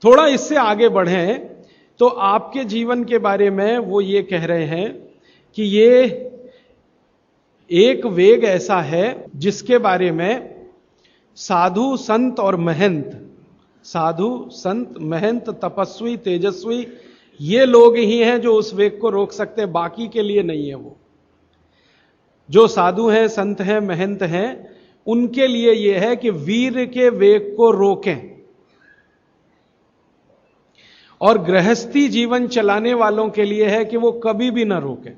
थोड़ा इससे आगे बढ़ें तो आपके जीवन के बारे में वो ये कह रहे हैं कि ये एक वेग ऐसा है जिसके बारे में साधु संत और महंत, साधु संत महंत तपस्वी तेजस्वी, ये लोग ही हैं जो उस वेग को रोक सकते हैं, बाकी के लिए नहीं है। वो जो साधु हैं, संत हैं, महंत हैं, उनके लिए यह है कि वीर के वेग को रोकें, और गृहस्थी जीवन चलाने वालों के लिए है कि वो कभी भी ना रोकें।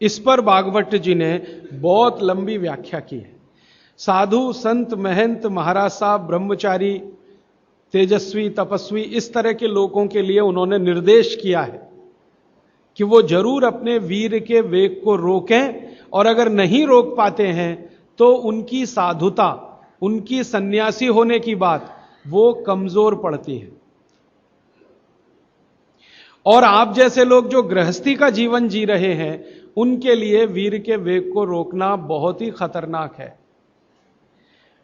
इस पर भागवत जी ने बहुत लंबी व्याख्या की है। साधु संत महंत महाराज साहब ब्रह्मचारी तेजस्वी तपस्वी, इस तरह के लोगों के लिए उन्होंने निर्देश किया है कि वो जरूर अपने वीर के वेग को रोकें, और अगर नहीं रोक पाते हैं तो उनकी साधुता, उनकी सन्यासी होने की बात वो कमजोर पड़ती है। और आप जैसे लोग जो गृहस्थी का जीवन जी रहे हैं, उनके लिए वीर के वेग को रोकना बहुत ही खतरनाक है।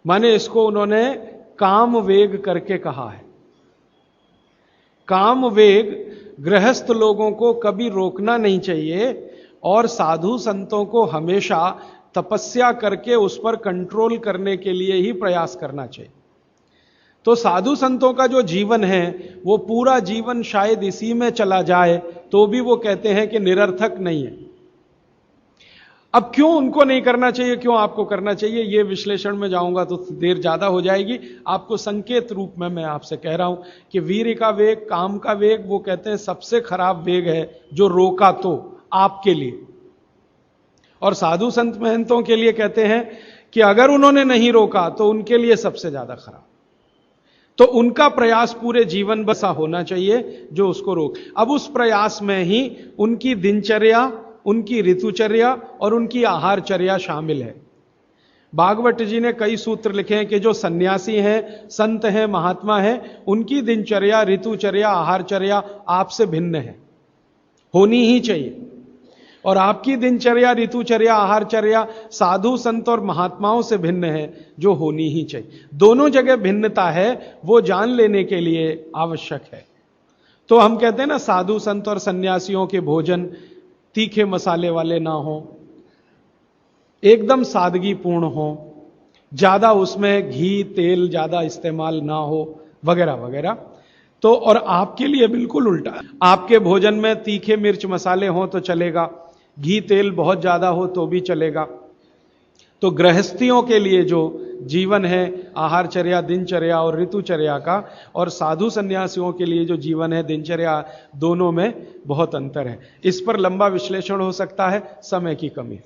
माने इसको उन्होंने काम वेग करके कहा है। काम वेग गृहस्थ लोगों को कभी रोकना नहीं चाहिए, और साधु संतों को हमेशा तपस्या करके उस पर कंट्रोल करने के लिए ही प्रयास करना चाहिए। तो साधु संतों का जो जीवन है वो पूरा जीवन शायद इसी में चला जाए तो भी वो कहते हैं कि निरर्थक नहीं है। अब क्यों उनको नहीं करना चाहिए, क्यों आपको करना चाहिए, ये विश्लेषण में जाऊंगा तो देर ज्यादा हो जाएगी। आपको संकेत रूप में मैं आपसे कह रहा हूं कि वीर का वेग, काम का वेग, वो कहते हैं सबसे खराब वेग है जो रोका तो आपके लिए। और साधु संत महंतों के लिए कहते हैं कि अगर उन्होंने नहीं रोका तो उनके लिए सबसे ज्यादा खराब। तो उनका प्रयास पूरे जीवन बसा होना चाहिए जो उसको रोक। अब उस प्रयास में ही उनकी दिनचर्या, उनकी ऋतुचर्या और उनकी आहारचर्या शामिल है। भागवत जी ने कई सूत्र लिखे हैं कि जो सन्यासी हैं, संत हैं, महात्मा हैं, उनकी दिनचर्या, ऋतुचर्या, आहारचर्या आपसे भिन्न है, होनी ही चाहिए। और आपकी दिनचर्या, ऋतुचर्या, आहारचर्या साधु संत और महात्माओं से भिन्न है, जो होनी ही चाहिए। दोनों जगह भिन्नता है, वो जान लेने के लिए आवश्यक है। तो हम कहते हैं ना, साधु संत और सन्यासियों के भोजन तीखे मसाले वाले ना हो, एकदम सादगी पूर्ण हो, ज्यादा उसमें घी तेल ज्यादा इस्तेमाल ना हो, वगैरह वगैरह। तो और आपके लिए बिल्कुल उल्टा, आपके भोजन में तीखे मिर्च मसाले हों तो चलेगा, घी तेल बहुत ज्यादा हो तो भी चलेगा। तो गृहस्थियों के लिए जो जीवन है, आहारचर्या, दिनचर्या और ऋतुचर्या का, और साधु सन्यासियों के लिए जो जीवन है, दिनचर्या, दोनों में बहुत अंतर है। इस पर लंबा विश्लेषण हो सकता है, समय की कमी।